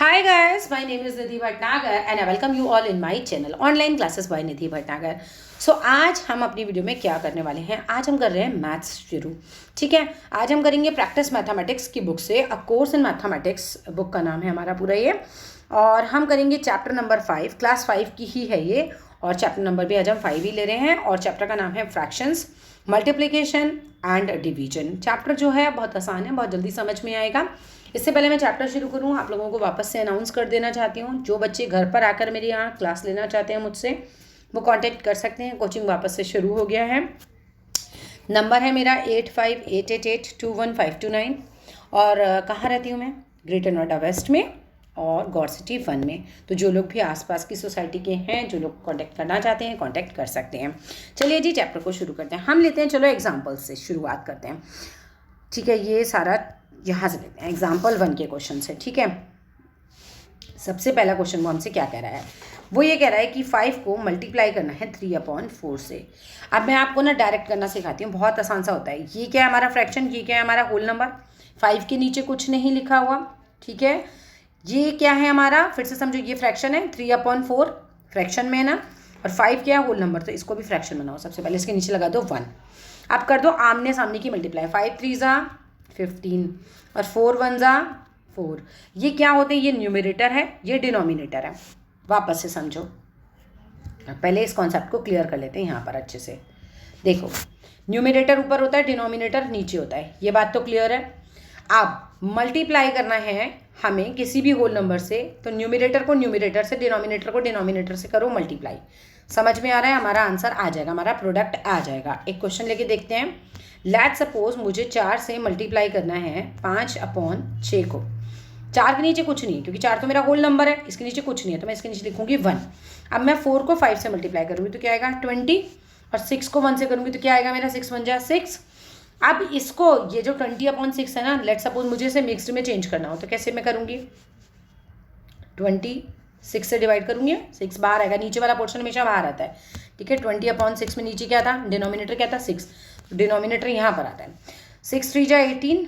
Hi guys, my name is Nidhi Bhatnagar and I welcome you all in my channel Online Classes by Nidhi Bhatnagar. So आज हम अपनी video में क्या करने वाले हैं, आज हम कर रहे हैं मैथ्स शुरू। ठीक है, आज हम करेंगे प्रैक्टिस मैथमेटिक्स की बुक से, a course in mathematics book का नाम है हमारा पूरा ये। और हम करेंगे चैप्टर नंबर 5, क्लास 5 की ही है ये, और चैप्टर नंबर भी आज हम 5 ही ले रहे हैं। और चैप्टर का नाम है fractions, multiplication and division. Chapter जो है बहुत आसान है, बहुत जल्दी समझ में आएगा। इससे पहले मैं चैप्टर शुरू करूँ, आप लोगों को वापस से अनाउंस कर देना चाहती हूँ, जो बच्चे घर पर आकर मेरे यहाँ क्लास लेना चाहते हैं मुझसे, वो कांटेक्ट कर सकते हैं। कोचिंग वापस से शुरू हो गया है। नंबर है मेरा 8588821529। और कहाँ रहती हूँ मैं? ग्रेटर नोएडा वेस्ट में और गौर सिटी 1 में। तो जो लोग भी आसपास की सोसाइटी के हैं, जो लोग कांटेक्ट करना चाहते हैं, कांटेक्ट कर सकते हैं। चलिए जी, चैप्टर को शुरू करते हैं। हम लेते हैं, चलो एग्जाम्पल से शुरुआत करते हैं। ठीक है, ये सारा यहाँ से लेते हैं एग्जाम्पल 1 के क्वेश्चन से। ठीक है, सबसे पहला क्वेश्चन वो हमसे क्या कह रहा है, वो ये कह रहा है कि 5 को मल्टीप्लाई करना है 3/4 से। अब मैं आपको ना डायरेक्ट करना सिखाती हूँ, बहुत आसान सा होता है। ये क्या है हमारा फ्रैक्शन, ये क्या है हमारा होल नंबर। 5 के नीचे कुछ नहीं लिखा हुआ। ठीक है, ये क्या है हमारा, फिर से समझो, ये फ्रैक्शन है, 3/4 फ्रैक्शन में है ना, और 5 क्या है होल नंबर, तो इसको भी फ्रैक्शन बनाओ। सबसे पहले इसके नीचे लगा दो 1। अब कर दो आमने सामने की मल्टीप्लाई, 5 3 15 और 4 1 4। ये क्या होते हैं, ये न्यूमरेटर है, ये डिनोमिनेटर है। वापस से समझो, पहले इस कॉन्सेप्ट को क्लियर कर लेते हैं यहाँ पर अच्छे से। देखो, न्यूमरेटर ऊपर होता है, डिनोमिनेटर नीचे होता है, ये बात तो क्लियर है। अब मल्टीप्लाई करना है हमें किसी भी होल नंबर से, तो न्यूमरेटर को न्यूमरेटर से, डिनोमिनेटर को डिनोमिनेटर से करो मल्टीप्लाई। समझ में आ रहा है, हमारा आंसर आ जाएगा, हमारा प्रोडक्ट आ जाएगा। एक क्वेश्चन लेके देखते हैं। लेट सपोज मुझे 4 से मल्टीप्लाई करना है 5/6 को। 4 के नीचे कुछ नहीं है, क्योंकि 4 तो मेरा होल नंबर है, इसके नीचे कुछ नहीं है, तो मैं इसके नीचे लिखूंगी 1। अब मैं 4 को 5 से मल्टीप्लाई करूँगी तो क्या आएगा 20, और 6 को 1 से करूँगी तो क्या आएगा मेरा 6 1 6। अब इसको, ये जो 20/6 है ना, लेट सपोज मुझे इसे मिक्स्ड में चेंज करना हो, तो कैसे मैं करूँगी, 26 से डिवाइड करूँगी, 6 बाहर आएगा, नीचे वाला पोर्शन हमेशा बाहर आता है। ठीक है, 20/6 में नीचे क्या था, डिनोमिनेटर क्या था 6, तो डिनोमिनेटर यहाँ पर आता है। 6 3 18।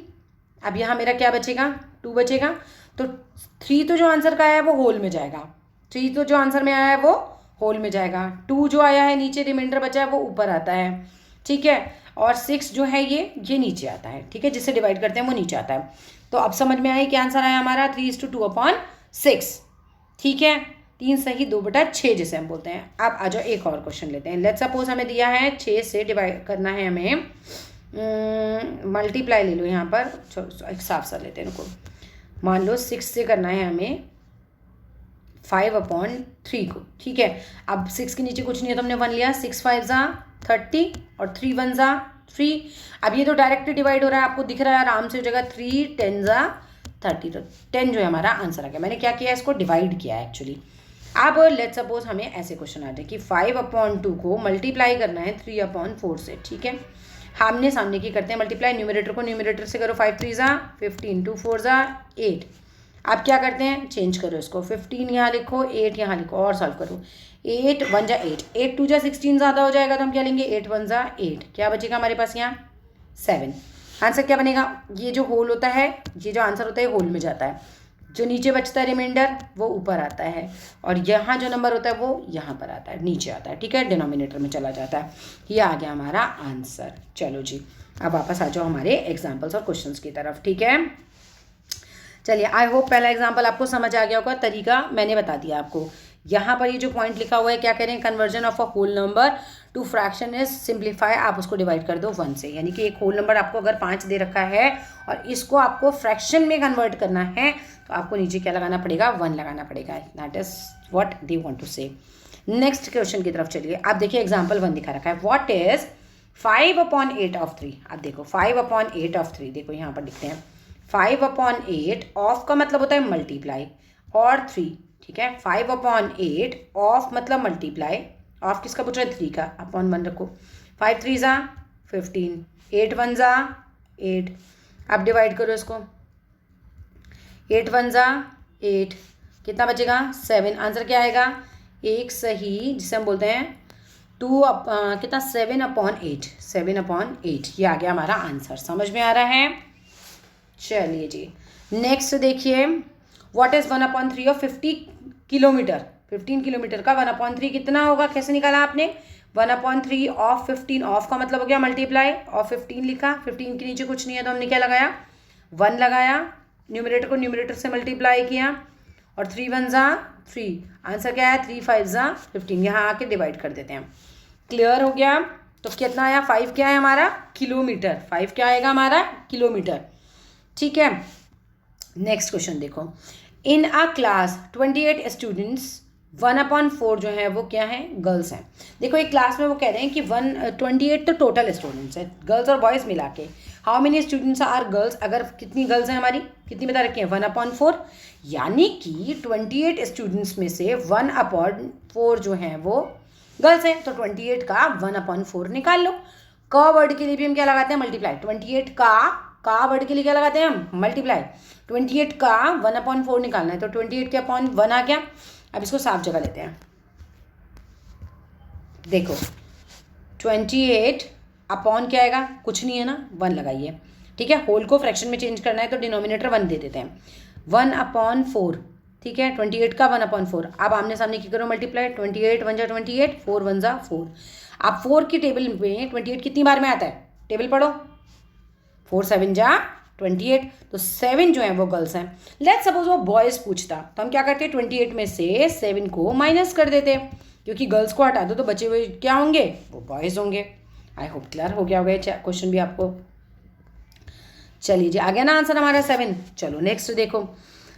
अब यहाँ मेरा क्या बचेगा, 2 बचेगा। तो 3 तो जो आंसर का आया है वो होल में जाएगा, 3 तो जो आंसर में आया है वो होल में जाएगा। 2 जो आया है नीचे, रिमाइंडर बचा है, वो ऊपर आता है। ठीक है, और 6 जो है ये नीचे आता है। ठीक है, जिससे डिवाइड करते हैं वो नीचे आता है। तो अब समझ में आया क्या आंसर आया हमारा, 3:2/6। ठीक है, 3 सही 2/6 जिसे हम बोलते हैं। अब आ जाओ एक और क्वेश्चन लेते हैं। लेट सपोज हमें दिया है 6 से डिवाइड करना है हमें, मल्टीप्लाई ले लो यहाँ पर, एक साफ सा लेते हैं इनको। मान लो 6 से करना है हमें 5/3 को। ठीक है, अब 6 के नीचे कुछ नहीं है तो हमने 1 लिया, 6 5 30 और 3 1 3। अब ये तो डायरेक्ट डिवाइड हो रहा है, आपको दिख रहा है आराम से हो जाएगा, 3 10 30, तो 10 जो है हमारा आंसर आ गया। मैंने क्या किया, इसको डिवाइड किया है एक्चुअली। अब लेट सपोज हमें ऐसे क्वेश्चन आ जाए कि 5/2 को मल्टीप्लाई करना है 3/4 से। ठीक है, आमने सामने की करते हैं मल्टीप्लाई, न्यूमरेटर को न्यूमरेटर से करो, 5 3 15, 2 4 8। अब क्या करते हैं, चेंज करो इसको, 15 यहाँ लिखो, 8 यहाँ लिखो, और सॉल्व करो। 8 1 8, 8 2 16 ज़्यादा हो जाएगा, तो हम क्या लेंगे, 8 1 8। क्या बचेगा हमारे पास यहाँ 7। आंसर क्या बनेगा, ये जो होल होता है, ये जो आंसर होता है होल में जाता है, जो नीचे बचता है रिमाइंडर वो ऊपर आता है, और यहाँ जो नंबर होता है वो यहाँ पर आता है, नीचे आता है। ठीक है, डिनोमिनेटर में चला जाता है। ये आ गया हमारा आंसर। चलो जी, अब वापस आ जाओ हमारे एग्जाम्पल्स और क्वेश्चंस की तरफ। ठीक है, चलिए, आई होप पहला एग्जाम्पल आपको समझ आ गया होगा, तरीका मैंने बता दिया आपको। यहाँ पर ये जो पॉइंट लिखा हुआ है, क्या कह रहे हैं, conversion of a whole number to fraction is simplify. आप उसको डिवाइड कर दो 1 से, यानी कि एक होल नंबर आपको अगर 5 दे रखा है और इसको आपको फ्रैक्शन में कन्वर्ट करना है, तो आपको नीचे क्या लगाना पड़ेगा, 1 लगाना पड़ेगा। That is what they want to say. Next question की तरफ चलिए। आप देखिए एग्जाम्पल 1 दिखा रखा है, व्हाट इज 5/8 अब देखो 5/8 देखो यहाँ पर लिखते हैं, 5/8 ऑफ का मतलब होता है मल्टीप्लाई और 3। ठीक है, 5/8 ऑफ मतलब मल्टीप्लाई, ऑफ किसका पूछ रहा है, 3 का, अपॉन 1 रखो। 5 3 15, 8 1 8। अब डिवाइड करो इसको, 8 1 8, कितना बचेगा 7। आंसर क्या आएगा, एक सही, जिसे हम बोलते हैं 2 कितना 7/8, 7/8। ये आ गया हमारा आंसर। समझ में आ रहा है। चलिए जी, नेक्स्ट देखिए, what is 1/3 of 50 kilometre? 15 kilometre का 1/3 कितना होगा? कैसे निकाला आपने? 1/3 ऑफ 15, ऑफ का मतलब हो गया मल्टीप्लाई, ऑफ 15 लिखा, 15 के नीचे कुछ नहीं है तो हमने क्या लगाया? 1 लगाया, न्यूमरेटर को न्यूमरेटर से मल्टीप्लाई किया और 3 1 ज़ा 3, आंसर क्या है? 3 5 ज़ा 15, यहाँ आके डिवाइड कर देते हैं। क्लियर हो गया? तो कितना आया? 5 क्या है हमारा? किलोमीटर। 5 क्या आएगा हमारा? किलोमीटर। ठीक है, नेक्स्ट क्वेश्चन देखो। इन अ क्लास 28 स्टूडेंट्स, 1/4 जो है वो क्या है? गर्ल्स हैं। देखो एक क्लास में वो कह रहे हैं कि 28 तो टोटल स्टूडेंट्स हैं, गर्ल्स और बॉयज़ मिला के। How many students are girls? अगर कितनी गर्ल्स हैं हमारी, कितनी बता रखी हैं? 1/4, यानी कि 28 स्टूडेंट्स में से 1/4 जो हैं वो गर्ल्स हैं, तो 28 का 1/4 निकाल लो। क वर्ड के लिए भी हम क्या लगाते हैं? मल्टीप्लाई। 28 का वर्ड के लिए क्या लगाते हैं हम? मल्टीप्लाई। 28 का 1/4 निकालना है, तो 28 के अपॉन 1 आ गया। अब इसको साफ जगह लेते हैं। देखो 28 अपॉन क्या आएगा? कुछ नहीं है ना, 1 लगाइए। ठीक है, होल को फ्रैक्शन में चेंज करना है तो डिनोमिनेटर 1 दे देते हैं। 1/4, ठीक है, 28 का 1/4। अब आमने सामने की करो मल्टीप्लाई। 28 1 जा 28, 4 1 जा 4। अब 4 की टेबल में 28 कितनी बार में आता है? टेबल पढ़ो। 4 7 जा 28, तो 7 जो है वो गर्ल्स हैं। लेट्स सपोज वो बॉयज़ पूछता तो हम क्या करते? 28 में से 7 को माइनस कर देते, क्योंकि गर्ल्स को हटा दो तो बचे हुए क्या होंगे? वो बॉयज़ होंगे। आई होप क्लियर हो गया होगा क्वेश्चन भी आपको। चलिए जी, आ गया ना आंसर हमारा 7। चलो नेक्स्ट देखो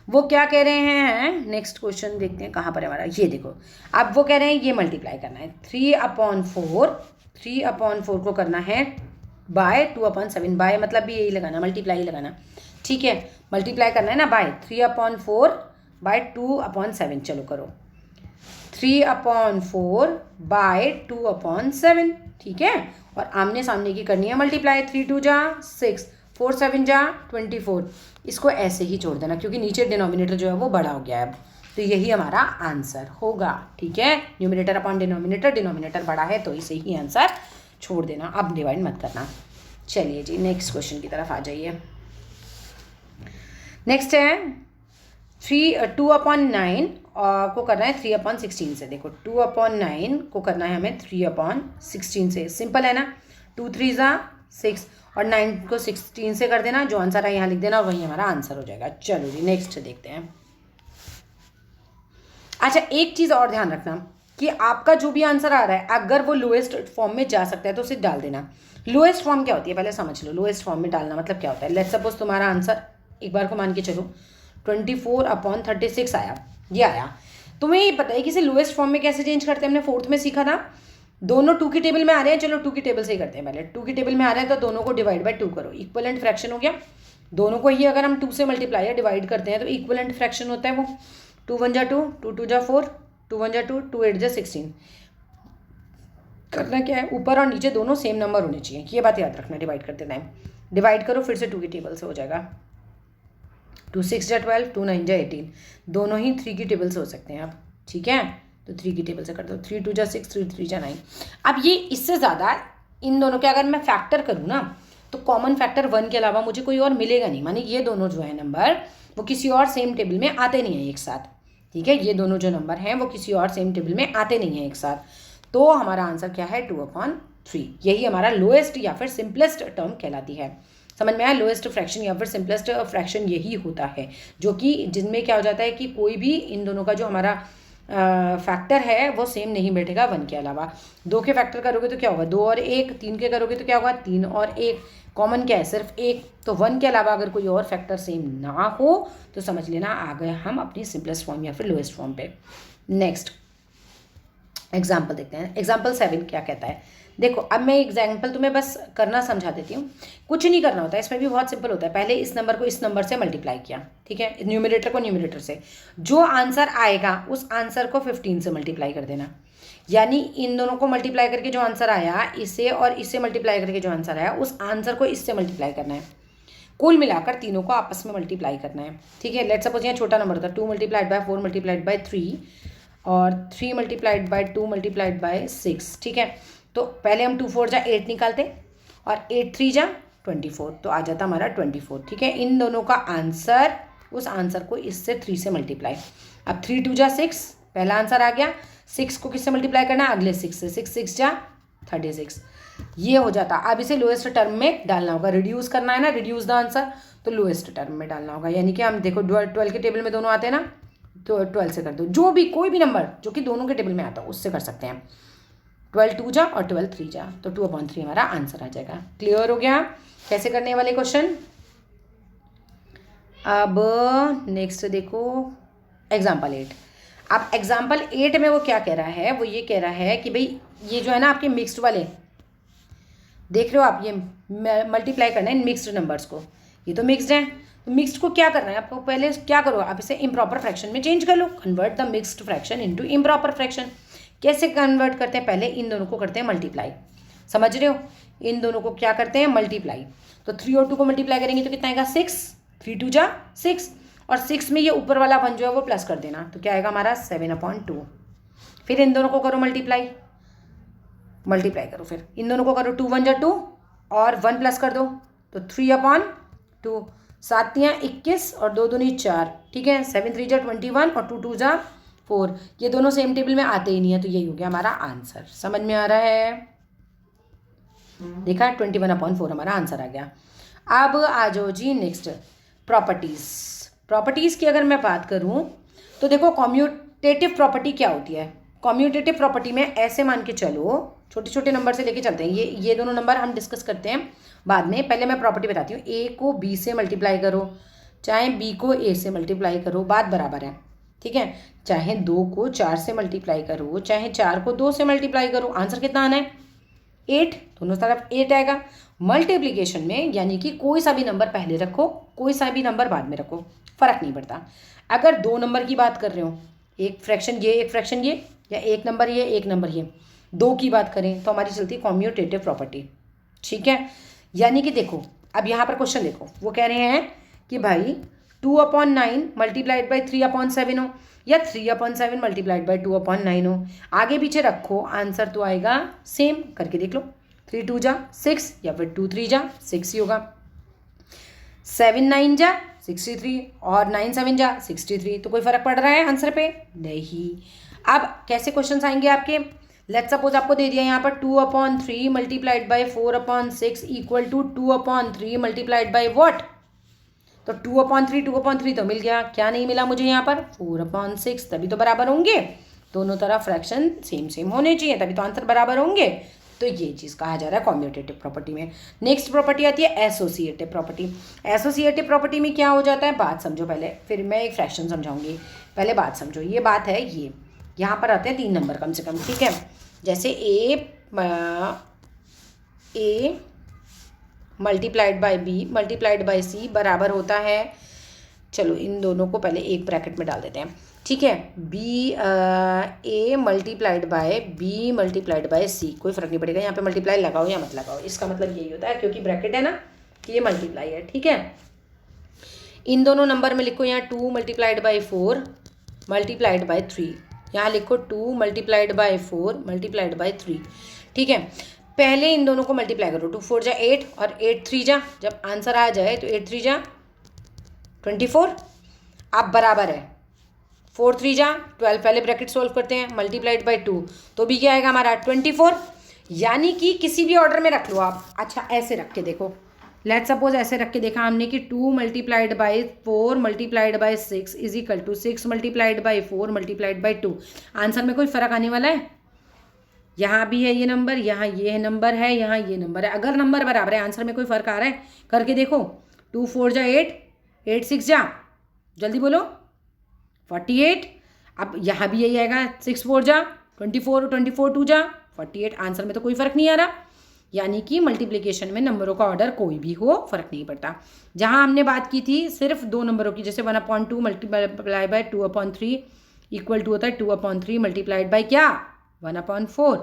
वो क्या कह रहे हैं। नेक्स्ट क्वेश्चन देखते हैं कहाँ पर है हमारा। ये देखो, अब वो कह रहे हैं ये मल्टीप्लाई करना है। 3/4 को करना है बाय 2/7। बाय मतलब भी यही लगाना, मल्टीप्लाई ही लगाना। ठीक है, मल्टीप्लाई करना है ना बाय 3/4 बाय 2/7। चलो करो 3/4 बाय 2/7। ठीक है, और आमने सामने की करनी है मल्टीप्लाई। 3 2 जा 6, 4 7 जा 24। इसको ऐसे ही छोड़ देना क्योंकि नीचे डिनोमिनेटर जो है वो बड़ा हो गया है। तो यही हमारा आंसर होगा। ठीक है, न्यूमिनेटर अपॉन डिनोमिनेटर, डिनोमिनेटर बड़ा है तो इसे ही आंसर छोड़ देना, अब डिवाइड मत करना। चलिए जी नेक्स्ट क्वेश्चन की तरफ आ जाइए। नेक्स्ट है 2/9 को करना है 3/16 से। देखो 2/9 को करना है हमें 3/16 से। सिंपल है ना, 2 3 ज़ा 6 और 9 को 16 से कर देना। जो आंसर है यहाँ लिख देना और वही हमारा आंसर हो जाएगा। चलो जी नेक्स्ट देखते हैं। अच्छा एक चीज़ और ध्यान रखना कि आपका जो भी आंसर आ रहा है अगर वो लोएस्ट फॉर्म में जा सकता है तो उसे डाल देना। लोएस्ट फॉर्म क्या होती है पहले समझ लो। लोएस्ट फॉर्म में डालना मतलब क्या होता है? लेट्स सपोज तुम्हारा आंसर एक बार को मान के चलो 24/36 आया, ये आया। तुम्हें ये पता है कि इसे लोएस्ट फॉर्म में कैसे चेंज करते हैं? हमने 4th में सीखा था। दोनों 2 की टेबल में आ रहे हैं, चलो 2 की टेबल से ही करते हैं। पहले 2 की टेबल में आ रहे हैं तो दोनों को डिवाइड बाय 2 करो, इक्वलेंट फ्रैक्शन हो गया। दोनों को ही अगर हम 2 से मल्टीप्लाई या डिवाइड करते हैं तो इक्वलेंट फ्रैक्शन होता है वो। 2 1 जा 2, 2 2 जा 4, 2 1 जा 2, 2 8 जा 16। करना क्या है? ऊपर और नीचे दोनों सेम नंबर होने चाहिए, ये बात याद रखना। डिवाइड करते टाइम डिवाइड करो फिर से 2 की टेबल से हो जाएगा। 2 6 जा 12, 2 9 जा 18। दोनों ही 3 की टेबल से हो सकते हैं आप। ठीक है, तो 3 की टेबल से कर दो। 3 2 जा 6, 3 3 जा 9। अब ये इससे ज़्यादा इन दोनों के अगर मैं फैक्टर करूँ ना तो कॉमन फैक्टर 1 के अलावा मुझे कोई और मिलेगा नहीं। माने ये दोनों जो है नंबर वो किसी और सेम टेबल में आते नहीं हैं एक साथ। ठीक है, ये दोनों जो नंबर हैं वो किसी और सेम टेबल में आते नहीं हैं एक साथ। तो हमारा आंसर क्या है? 2/3। यही हमारा लोएस्ट या फिर सिंपलेस्ट टर्म कहलाती है। समझ में आया? लोएस्ट फ्रैक्शन या फिर सिंपलेस्ट फ्रैक्शन यही होता है जो कि जिनमें क्या हो जाता है कि कोई भी इन दोनों का जो हमारा फैक्टर है वो सेम नहीं बैठेगा 1 के अलावा। 2 के फैक्टर करोगे तो क्या होगा? 2 और 1। 3 के करोगे तो क्या होगा? 3 और 1। कॉमन क्या है? सिर्फ 1। तो 1 के अलावा अगर कोई और फैक्टर सेम ना हो तो समझ लेना आ गए हम अपनी सिंपलेस्ट फॉर्म या फिर लोएस्ट फॉर्म पे। नेक्स्ट एग्जाम्पल देखते हैं। एग्जाम्पल 7 क्या कहता है? देखो अब मैं एग्जाम्पल तुम्हें बस करना समझा देती हूँ, कुछ नहीं करना होता है। इसमें भी बहुत सिंपल होता है। पहले इस नंबर को इस नंबर से मल्टीप्लाई किया, ठीक है, न्यूमरेटर को न्यूमरेटर से। जो आंसर आएगा उस आंसर को 15 से मल्टीप्लाई कर देना। यानी इन दोनों को मल्टीप्लाई करके जो आंसर आया, इसे और इससे मल्टीप्लाई करके जो आंसर आया उस आंसर को इससे मल्टीप्लाई करना है। कुल मिलाकर तीनों को आपस में मल्टीप्लाई करना है। ठीक है, लेट्स सपोज यहाँ छोटा नंबर होता है 2 मल्टीप्लाइड बाय 4 मल्टीप्लाइड बाय 3 और 3 मल्टीप्लाइड बाय 2 मल्टीप्लाइड बाय 6। ठीक है, तो पहले हम 2 4 जा 8 निकालते और 8 3 जा 24, तो आ जाता हमारा 24। ठीक है, इन दोनों का आंसर उस आंसर को इससे 3 से मल्टीप्लाई। अब 3 2 जा 6, पहला आंसर आ गया। 6 को किससे मल्टीप्लाई करना है? अगले 6 से। 6 6 जा 36, ये हो जाता। अब इसे लोएस्ट टर्म में डालना होगा, रिड्यूस करना है ना, रिड्यूस द आंसर, तो लोएस्ट टर्म में डालना होगा। यानी कि हम देखो 12 के टेबल में दोनों आते हैं ना, तो 12 से कर दो, जो भी कोई भी नंबर जो कि दोनों के टेबल में आता है उससे कर सकते हैं। 12 2 जा और 12 3 जा, तो 2/3 हमारा आंसर आ जाएगा। क्लियर हो गया कैसे करने वाले क्वेश्चन। अब नेक्स्ट देखो एग्जाम्पल 8। अब एग्जाम्पल 8 में वो क्या कह रहा है, वो ये कह रहा है कि भाई ये जो है ना आपके मिक्स्ड वाले, देख रहे हो आप, ये मल्टीप्लाई करना है इन मिक्स्ड नंबर्स को, ये तो मिक्स्ड है, तो मिक्स्ड को क्या करना है आपको, पहले क्या करो आप इसे इम्प्रॉपर फ्रैक्शन में चेंज कर लो। Convert the mixed fraction into improper fraction. कैसे कन्वर्ट करते हैं, पहले इन दोनों को करते हैं मल्टीप्लाई, समझ रहे हो, इन दोनों को क्या करते हैं मल्टीप्लाई। तो 3 और 2 को मल्टीप्लाई करेंगे तो कितना आएगा 6, 3 2 जा 6, और 6 में ये ऊपर वाला 1 जो है वो प्लस कर देना, तो क्या आएगा हमारा 7/2। फिर इन दोनों को करो मल्टीप्लाई करो, फिर इन दोनों को करो, 2 1 जा 2 और 1 प्लस कर दो, तो 3/2, 7 तियाँ 21 और 2 दूनी 4, ठीक है। 7 3 जा 21 और 2 2 जा 4, ये दोनों सेम टेबल में आते ही नहीं है, तो यही हो गया हमारा आंसर। समझ में आ रहा है, देखा 21/4 हमारा आंसर आ गया। अब आ जाओ जी नेक्स्ट प्रॉपर्टीज़ की अगर मैं बात करूं तो देखो कॉम्यूटेटिव प्रॉपर्टी क्या होती है। कॉम्यूटेटिव प्रॉपर्टी में ऐसे मान के चलो, छोटे छोटे नंबर से लेके चलते हैं, ये दोनों नंबर हम डिस्कस करते हैं बाद में, पहले मैं प्रॉपर्टी बताती हूँ। ए को बी से मल्टीप्लाई करो, चाहे बी को ए से मल्टीप्लाई करो, बात बराबर है, ठीक है। चाहे 2 को 4 से मल्टीप्लाई करो, चाहे 4 को 2 से मल्टीप्लाई करो, आंसर कितना आना है 8, दोनों तरफ 8 आएगा। मल्टीप्लिकेशन में यानी कि कोई सा भी नंबर पहले रखो, कोई सा भी नंबर बाद में रखो, फर्क नहीं पड़ता। अगर 2 नंबर की बात कर रहे हो, एक फ्रैक्शन ये एक फ्रैक्शन ये, या एक नंबर ये एक नंबर ये, 2 की बात करें तो हमारी चलती है कॉम्यूटेटिव प्रॉपर्टी, ठीक है। यानी कि देखो अब यहाँ पर क्वेश्चन देखो, वो कह रहे हैं कि भाई 2/9 मल्टीप्लाइड बाई 3/7 हो, या 3/7 मल्टीप्लाइड बाई 2/9 हो, आगे पीछे रखो आंसर तो आएगा सेम, करके देख लो। 3 2 जा 6 या फिर 2 3 जा 6 ही होगा। 7 9 जा 63 और 9 7 जा 63, तो कोई फर्क पड़ रहा है आंसर पे? नहीं। अब कैसे क्वेश्चंस आएंगे आपके, लेट्स सपोज आपको दे दिया यहाँ पर 2/3 multiplied by 4/6 equal to 2/3 multiplied by what, तो 2/3 तो मिल गया, क्या नहीं मिला मुझे यहाँ पर 4/6, तभी तो बराबर होंगे, दोनों तरफ फ्रैक्शन सेम सेम होने चाहिए तभी तो आंसर बराबर होंगे। तो ये चीज़ कहा जा रहा है कॉम्यूटेटिव प्रॉपर्टी में। नेक्स्ट प्रॉपर्टी आती है एसोसिएटिव प्रॉपर्टी। एसोसिएटिव प्रॉपर्टी में क्या हो जाता है, बात समझो पहले, फिर मैं एक फ्रैक्शन समझाऊंगी, पहले बात समझो। ये बात है, ये यहाँ पर आते हैं 3 नंबर कम से कम, ठीक है। जैसे a multiplied by b multiplied by c बराबर होता है, चलो इन दोनों को पहले एक ब्रैकेट में डाल देते हैं, ठीक है। A multiplied by b multiplied by c, कोई फर्क नहीं पड़ेगा यहाँ पे मल्टीप्लाई लगाओ या मत लगाओ, इसका मतलब यही होता है क्योंकि ब्रैकेट है ना कि ये मल्टीप्लाई है, ठीक है। इन दोनों नंबर में लिखो यहाँ 2 मल्टीप्लाइड बाई 4 मल्टीप्लाइड बाई 3, यहाँ लिखो 2 मल्टीप्लाइड बाई 4 मल्टीप्लाइड बाई 3, ठीक है। पहले इन दोनों को मल्टीप्लाई करो, 2 4 जा 8 और 8 3 जा, जब आंसर आ जाए तो 8 3 जा 24, अब बराबर है 4 3 जा 12, पहले ब्रैकेट सोल्व करते हैं, मल्टीप्लाइड बाई 2 तो भी क्या आएगा हमारा 24, यानी कि किसी भी ऑर्डर में रख लो आप। अच्छा ऐसे रख के देखो, लेट्स सपोज ऐसे रख के देखा हमने कि 2 multiplied by 4 multiplied by 6 is equal to 6 multiplied by 4 multiplied by 2, answer में कोई फर्क आने वाला है? यहाँ भी है ये नंबर, यहाँ ये नंबर है, यहाँ ये नंबर है, अगर नंबर बराबर है आंसर में कोई फर्क आ रहा है? करके देखो, 2 4 जा 8 8 6 जा, जल्दी बोलो 48, अब यहाँ भी यही आएगा 6 4 जा 24 24 2 जा 48, आंसर में तो कोई फर्क नहीं आ रहा। यानी कि मल्टीप्लिकेशन में नंबरों का ऑर्डर कोई भी हो फर्क नहीं पड़ता। जहाँ हमने बात की थी सिर्फ 2 नंबरों की, जैसे 1/2 मल्टीप्लाई बाय 2/3 इक्वल टू होता है 2/3 मल्टीप्लाइड बाय क्या 1/4,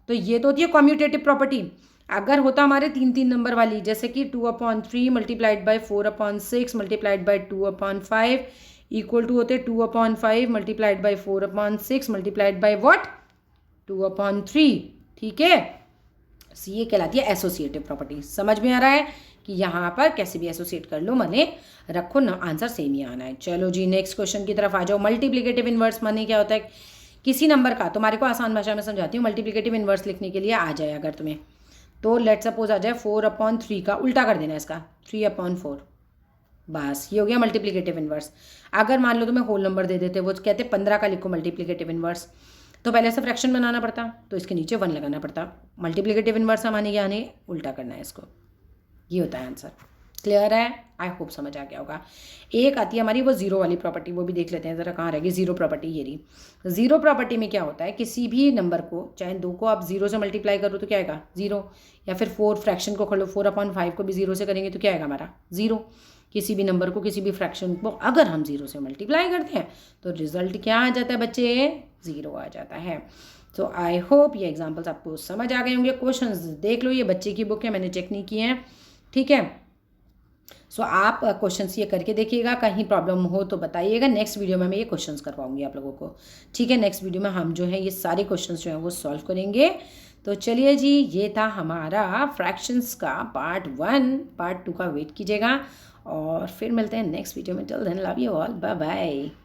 तो ये तो होती है कॉम्यूटेटिव प्रॉपर्टी। अगर होता हमारे 3 नंबर वाली, जैसे कि 2/3 multiplied by 4/6 multiplied by 2/5 equal to होते 2/5 multiplied by 4/6 multiplied by what 2/3, ठीक है। ये कहलाती है एसोसिएटिव प्रॉपर्टी। समझ में आ रहा है कि यहाँ पर कैसे भी एसोसिएट कर लो, माने रखो ना, आंसर सेम ही आना है। चलो जी नेक्स्ट क्वेश्चन की तरफ आ जाओ। मल्टीप्लिकेटिव इन्वर्स माने क्या होता है? किसी नंबर का, तुम्हारे को आसान भाषा में समझाती हूँ, मल्टीप्लिकेटिव इन्वर्स लिखने के लिए आ जाए अगर तुम्हें, तो लेट सपोज आ जाए 4/3 का उल्टा कर देना इसका, 3/4, बस ये हो गया मल्टीप्लिकेटिव इन्वर्स। अगर मान लो तुम्हें होल नंबर दे देते, वो कहते 15 का लिखो मल्टीप्लिकेटिव इन्वर्स, तो पहले से फ्रैक्शन बनाना पड़ता, तो इसके नीचे 1 लगाना पड़ता। मल्टीप्लिकेटिव इन्वर्स हमारे क्या नहीं, उल्टा करना है इसको, ये होता है आंसर। क्लियर है? आई होप समझ आ गया होगा। एक आती है हमारी वो जीरो वाली प्रॉपर्टी, वो भी देख लेते हैं ज़रा, कहाँ रहेगी जीरो प्रॉपर्टी, ये रही। जीरो प्रॉपर्टी में क्या होता है, किसी भी नंबर को, चाहे 2 को आप 0 से मल्टीप्लाई करो तो क्या आएगा 0, या फिर 4 फ्रैक्शन को कर लो, 4/5 को भी 0 से करेंगे तो क्या आएगा हमारा 0। किसी भी नंबर को, किसी भी फ्रैक्शन को अगर हम 0 से मल्टीप्लाई करते हैं तो रिजल्ट क्या आ जाता है बच्चे, 0 आ जाता है। तो आई होप ये एग्जाम्पल्स आपको समझ आ गए होंगे। क्वेश्चंस देख लो, ये बच्चे की बुक है, मैंने चेक नहीं किए हैं, ठीक है। सो आप क्वेश्चंस ये करके देखिएगा, कहीं प्रॉब्लम हो तो बताइएगा। नेक्स्ट वीडियो में मैं ये क्वेश्चंस करवाऊंगी आप लोगों को, ठीक है। नेक्स्ट वीडियो में हम जो है ये सारे क्वेश्चंस जो हैं वो सॉल्व करेंगे। तो चलिए जी, ये था हमारा फ्रैक्शंस का पार्ट 1। पार्ट 2 का वेट कीजिएगा और फिर मिलते हैं नेक्स्ट वीडियो में। Till then love you all, bye bye.